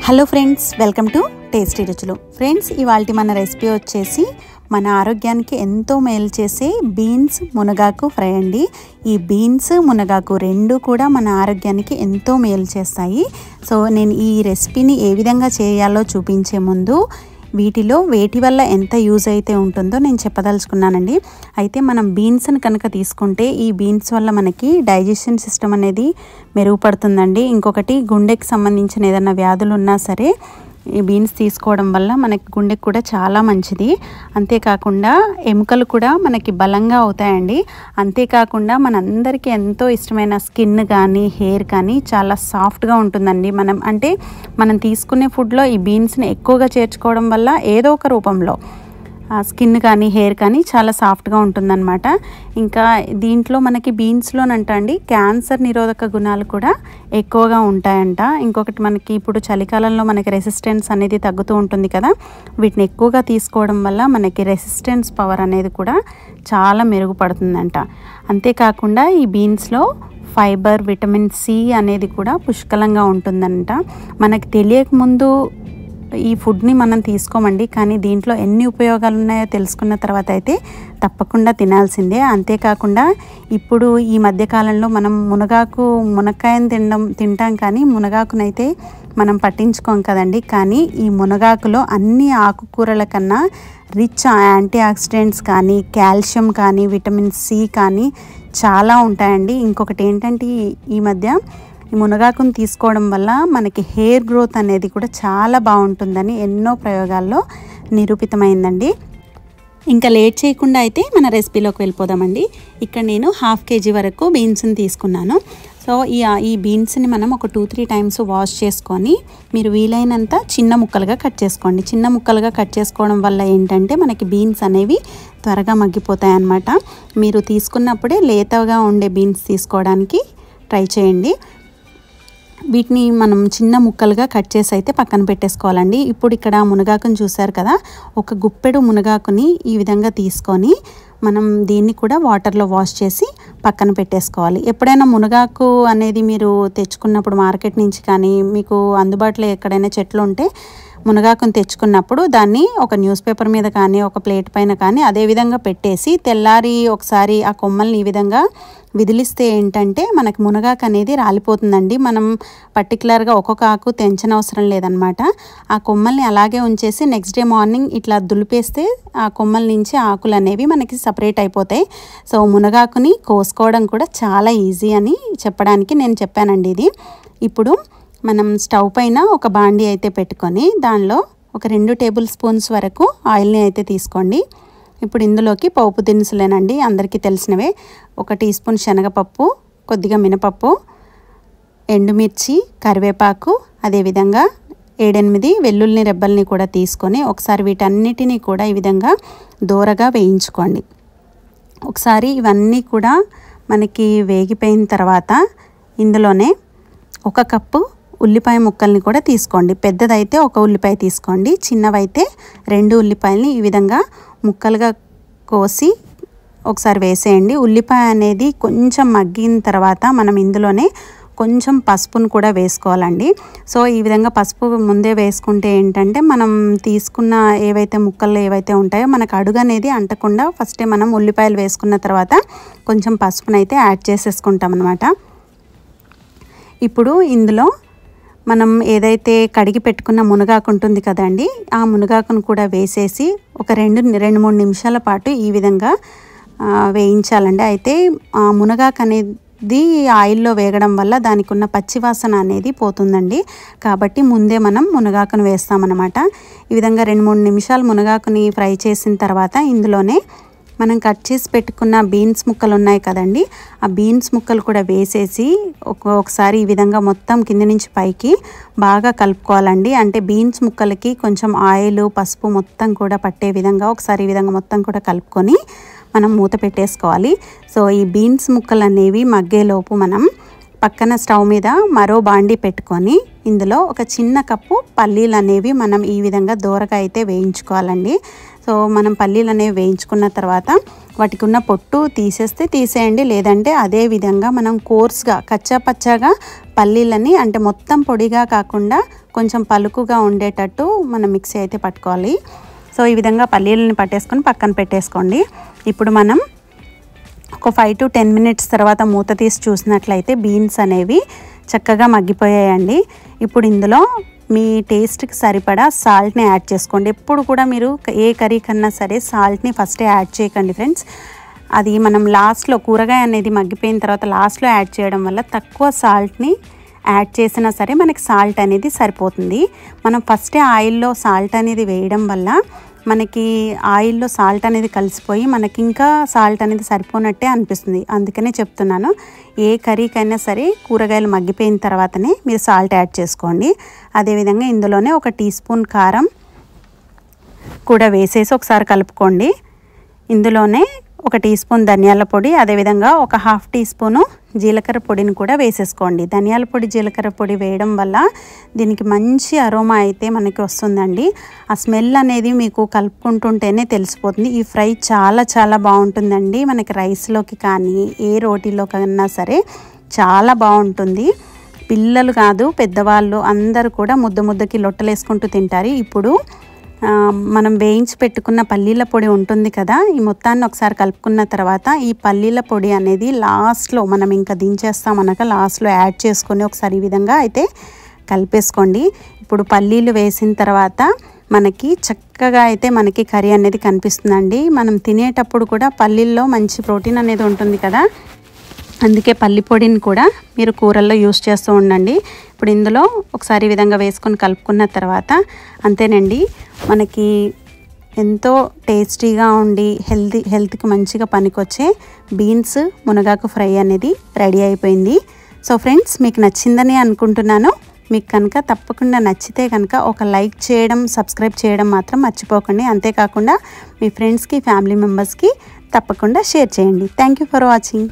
Hello friends, welcome to tasty రుచులు. Friends, ఇవాల్టి మన రెసిపీ వచ్చేసి మన ఆరోగ్యానికి ఎంతో మేలు చేసే బీన్స్ మునగాకు ఫ్రై అండి. ఈ బీన్స్ మునగాకు రెండు కూడా మన ఆరోగ్యానికి ఎంతో మేలు చేస్తాయి. సో నేను ఈ రెసిపీని ఏ విధంగా చేయాలో చూపించే ముందు వీటిలో వేటి వల్ల ఎంత యూజ్ అయితే ఉంటుందో నేను చెప్పదలుచుకున్నానండి. అయితే మనం బీన్స్ని కనుక తీసుకుంటే ఈ బీన్స్ వల్ల మనకి డైజెషన్ సిస్టమ్ అనేది మెరుగుపడుతుందండి. ఇంకొకటి గుండెకి సంబంధించిన ఏదైనా వ్యాధులు ఉన్నా సరే ఈ బీన్స్ తీసుకోవడం వల్ల మనకి గుండెకి కూడా చాలా మంచిది. అంతేకాకుండా ఎముకలు కూడా మనకి బలంగా అవుతాయండి. అంతేకాకుండా మనందరికీ ఎంతో ఇష్టమైన స్కిన్ కానీ హెయిర్ కానీ చాలా సాఫ్ట్గా ఉంటుందండి. మనం తీసుకునే ఫుడ్లో ఈ బీన్స్ని ఎక్కువగా చేర్చుకోవడం వల్ల ఏదో ఒక రూపంలో స్కిన్ కానీ హెయిర్ కానీ చాలా సాఫ్ట్గా ఉంటుందన్నమాట. ఇంకా దీంట్లో మనకి బీన్స్లోనంట అండి క్యాన్సర్ నిరోధక గుణాలు కూడా ఎక్కువగా ఉంటాయంట. ఇంకొకటి మనకి ఇప్పుడు చలికాలంలో మనకి రెసిస్టెన్స్ అనేది తగ్గుతూ ఉంటుంది కదా, వీటిని ఎక్కువగా తీసుకోవడం వల్ల మనకి రెసిస్టెన్స్ పవర్ అనేది కూడా చాలా మెరుగుపడుతుందంట. అంతేకాకుండా ఈ బీన్స్లో ఫైబర్, విటమిన్ సి అనేది కూడా పుష్కలంగా ఉంటుందంట. మనకి తెలియకముందు ఈ ఫుడ్ని మనం తీసుకోమండి, కానీ దీంట్లో ఎన్ని ఉపయోగాలు ఉన్నాయో తెలుసుకున్న తర్వాత అయితే తప్పకుండా తినాల్సిందే. అంతేకాకుండా ఇప్పుడు ఈ మధ్యకాలంలో మనం మునక్కాయను తింటాం కానీ మునగాకునైతే మనం పట్టించుకోం కదండి. కానీ ఈ మునగాకులో అన్ని ఆకుకూరల కన్నా రిచ్ యాంటీ ఆక్సిడెంట్స్ కానీ కాల్షియం కానీ విటమిన్ సి కానీ చాలా ఉంటాయండి. ఇంకొకటి ఏంటంటే ఈ మధ్య ఈ మునగాకును తీసుకోవడం వల్ల మనకి హెయిర్ గ్రోత్ అనేది కూడా చాలా బాగుంటుందని ఎన్నో ప్రయోగాల్లో నిరూపితమైందండి. ఇంకా లేట్ చేయకుండా అయితే మన రెసిపీలోకి వెళ్ళిపోదామండి. ఇక్కడ నేను 1/2 kg వరకు బీన్స్ని తీసుకున్నాను. సో ఈ బీన్స్ని మనం ఒక 2-3 టైమ్స్ వాష్ చేసుకొని మీరు వీలైనంత చిన్న ముక్కలుగా కట్ చేసుకోండి. చిన్న ముక్కలుగా కట్ చేసుకోవడం వల్ల ఏంటంటే మనకి బీన్స్ అనేవి త్వరగా మగ్గిపోతాయి అన్నమాట. మీరు తీసుకున్నప్పుడే లేతగా ఉండే బీన్స్ తీసుకోవడానికి ట్రై చేయండి. వీటిని మనం చిన్న ముక్కలుగా కట్ చేసి అయితే పక్కన పెట్టేసుకోవాలండి. ఇప్పుడు ఇక్కడ మునగాకుని చూసారు కదా, ఒక గుప్పెడు మునగాకుని ఈ విధంగా తీసుకొని మనం దీన్ని కూడా వాటర్లో వాష్ చేసి పక్కన పెట్టేసుకోవాలి. ఎప్పుడైనా మునగాకు అనేది మీరు తెచ్చుకున్నప్పుడు మార్కెట్ నుంచి కానీ మీకు అందుబాటులో ఎక్కడైనా చెట్లు ఉంటే మునగాకుని తెచ్చుకున్నప్పుడు దాన్ని ఒక న్యూస్ పేపర్ మీద కానీ ఒక ప్లేట్ పైన కానీ అదే విధంగా పెట్టేసి తెల్లారి ఒకసారి ఆ కొమ్మల్ని ఈ విధంగా విదిలిస్తే ఏంటంటే మనకి మునగాకు అనేది రాలిపోతుందండి. మనం పర్టికులర్గా ఒక్కొక్క ఆకు తెంచనవసరం లేదనమాట. ఆ కొమ్మల్ని అలాగే ఉంచేసి నెక్స్ట్ డే మార్నింగ్ ఇట్లా దులిపేస్తే ఆ కొమ్మల నుంచి ఆకులు అనేవి మనకి సపరేట్ అయిపోతాయి. సో మునగాకుని కోసుకోవడం కూడా చాలా ఈజీ అని చెప్పడానికి నేను చెప్పానండి ఇది. ఇప్పుడు మనం స్టవ్ పైన ఒక బాండీ అయితే పెట్టుకొని దానిలో ఒక 2 టేబుల్ స్పూన్స్ వరకు ఆయిల్ని అయితే తీసుకోండి. ఇప్పుడు ఇందులోకి పోపు దినుసులేనండి, అందరికీ తెలిసినవే. 1 టీ స్పూన్ శనగపప్పు, కొద్దిగా మినపప్పు, ఎండుమిర్చి, కరివేపాకు, అదేవిధంగా 7-8 వెల్లుల్లి రెబ్బల్ని కూడా తీసుకొని ఒకసారి వీటన్నిటినీ కూడా ఈ విధంగా దోరగా వేయించుకోండి. ఒకసారి ఇవన్నీ కూడా మనకి వేగిపోయిన తర్వాత ఇందులోనే 1 కప్పు ఉల్లిపాయ ముక్కల్ని కూడా తీసుకోండి. పెద్దదైతే 1 ఉల్లిపాయ తీసుకోండి, చిన్నవైతే 2 ఉల్లిపాయలని ఈ విధంగా ముక్కలుగా కోసి ఒకసారి వేసేయండి. ఉల్లిపాయ అనేది కొంచెం మగ్గిన తర్వాత మనం ఇందులోనే కొంచెం పసుపును కూడా వేసుకోవాలండి. సో ఈ విధంగా పసుపు ముందే వేసుకుంటే ఏంటంటే మనం తీసుకున్న ముక్కలు ఏవైతే ఉంటాయో మనకు అడుగు అనేది అంటకుండా ఫస్టే మనం ఉల్లిపాయలు వేసుకున్న తర్వాత కొంచెం పసుపునైతే యాడ్ చేసేసుకుంటాం అన్నమాట. ఇప్పుడు ఇందులో మనం ఏదైతే కడిగి పెట్టుకున్న మునగాకు ఉంటుంది కదండి, ఆ మునగాకును కూడా వేసేసి ఒక 2-3 నిమిషాల పాటు ఈ విధంగా వేయించాలండి. అయితే ఆ మునగాకు అనేది ఆయిల్లో వేగడం వల్ల దానికి ఉన్న పచ్చివాసన అనేది పోతుందండి. కాబట్టి ముందే మనం మునగాకును వేస్తామన్నమాట. ఈ విధంగా 2-3 నిమిషాలు మునగాకుని ఫ్రై చేసిన తర్వాత ఇందులోనే మనం కట్ చేసి పెట్టుకున్న బీన్స్ ముక్కలు ఉన్నాయి కదండి, ఆ బీన్స్ ముక్కలు కూడా వేసేసి ఒకసారి ఈ విధంగా మొత్తం కింద నుంచి పైకి బాగా కలుపుకోవాలండి. అంటే బీన్స్ ముక్కలకి కొంచెం ఆయిల్, పసుపు మొత్తం కూడా పట్టే విధంగా ఒకసారి ఈ విధంగా మొత్తం కూడా కలుపుకొని మనం మూత పెట్టేసుకోవాలి. సో ఈ బీన్స్ ముక్కలు అనేవి మగ్గేలోపు మనం పక్కన స్టవ్ మీద మరో బాండీ పెట్టుకొని ఇందులో ఒక చిన్న కప్పు పల్లీలు అనేవి మనం ఈ విధంగా దోరగా అయితే వేయించుకోవాలండి. సో మనం పల్లీలు అనేవి వేయించుకున్న తర్వాత వాటికి ఉన్న పొట్టు తీసేయండి, లేదంటే అదే విధంగా మనం కోర్స్గా కచ్చా పచ్చాగా పల్లీలని అంటే మొత్తం పొడిగా కాకుండా కొంచెం పలుకుగా ఉండేటట్టు మనం మిక్సీ అయితే పట్టుకోవాలి. సో ఈ విధంగా పల్లీలని పట్టేసుకొని పక్కన పెట్టేసుకోండి. ఇప్పుడు మనం ఒక 5 to 10 minutes తర్వాత మూత తీసి చూసినట్లయితే బీన్స్ అనేవి చక్కగా మగ్గిపోయాయండి. ఇప్పుడు ఇందులో మీ టేస్ట్కి సరిపడా సాల్ట్ని యాడ్ చేసుకోండి. ఎప్పుడు కూడా మీరు ఏ కర్రీ కన్నా సరే సాల్ట్ని ఫస్టే యాడ్ చేయకండి ఫ్రెండ్స్. అది మనం లాస్ట్లో కూరగాయ అనేది మగ్గిపోయిన తర్వాత లాస్ట్లో యాడ్ చేయడం వల్ల తక్కువ సాల్ట్ని యాడ్ చేసినా సరే మనకి సాల్ట్ అనేది సరిపోతుంది. మనం ఫస్టే ఆయిల్లో సాల్ట్ అనేది వేయడం వల్ల మనకి ఆయిల్లో సాల్ట్ అనేది కలిసిపోయి మనకి ఇంకా సాల్ట్ అనేది సరిపోనట్టే అనిపిస్తుంది. అందుకనే చెప్తున్నాను, ఏ కర్రీకైనా సరే కూరగాయలు మగ్గిపోయిన తర్వాతనే మీరు సాల్ట్ యాడ్ చేసుకోండి. అదేవిధంగా ఇందులోనే 1 teaspoon కారం కూడా వేసేసి ఒకసారి కలుపుకోండి. ఇందులోనే 1 teaspoon ధనియాల పొడి, అదేవిధంగా ఒక 1/2 teaspoon జీలకర్ర పొడిని కూడా వేసేసుకోండి. ధనియాల పొడి జీలకర్ర పొడి వేయడం వల్ల దీనికి మంచి అరోమా అయితే మనకి వస్తుందండి. ఆ స్మెల్ అనేది మీకు కలుపుకుంటుంటేనే తెలిసిపోతుంది. ఈ ఫ్రై చాలా చాలా బాగుంటుందండి. మనకి రైస్లోకి కానీ ఏ రోటీలో కన్నా సరే చాలా బాగుంటుంది. పిల్లలు కాదు పెద్దవాళ్ళు అందరూ కూడా ముద్దకి లొట్టలేసుకుంటూ తింటారు. ఇప్పుడు మనం వేయించి పెట్టుకున్న పల్లీల పొడి ఉంటుంది కదా, ఈ మొత్తాన్ని ఒకసారి కలుపుకున్న తర్వాత ఈ పల్లీల పొడి అనేది లాస్ట్లో మనం ఇంకా దించేస్తామనక లాస్ట్లో యాడ్ చేసుకొని ఒకసారి ఈ విధంగా అయితే కలిపేసుకోండి. ఇప్పుడు పల్లీలు వేసిన తర్వాత మనకి చక్కగా అయితే మనకి కర్రీ అనేది కనిపిస్తుందండి. మనం తినేటప్పుడు కూడా పల్లీల్లో మంచి ప్రోటీన్ అనేది ఉంటుంది కదా, అందుకే పల్లి పొడిని కూడా మీరు కూరల్లో యూస్ చేస్తూ ఉండండి. ఇప్పుడు ఇందులో ఒకసారి ఈ విధంగా వేసుకొని కలుపుకున్న తర్వాత అంతేనండి, మనకి ఎంతో టేస్టీగా ఉండి హెల్త్కి మంచిగా పనికొచ్చే బీన్స్ మునగాకు ఫ్రై అనేది రెడీ అయిపోయింది. సో ఫ్రెండ్స్, మీకు నచ్చిందని అనుకుంటున్నాను. మీకు కనుక తప్పకుండా నచ్చితే కనుక ఒక లైక్ చేయడం, సబ్స్క్రైబ్ చేయడం మాత్రం మర్చిపోకండి. అంతేకాకుండా మీ ఫ్రెండ్స్కి ఫ్యామిలీ మెంబర్స్కి తప్పకుండా షేర్ చేయండి. Thank you for watching.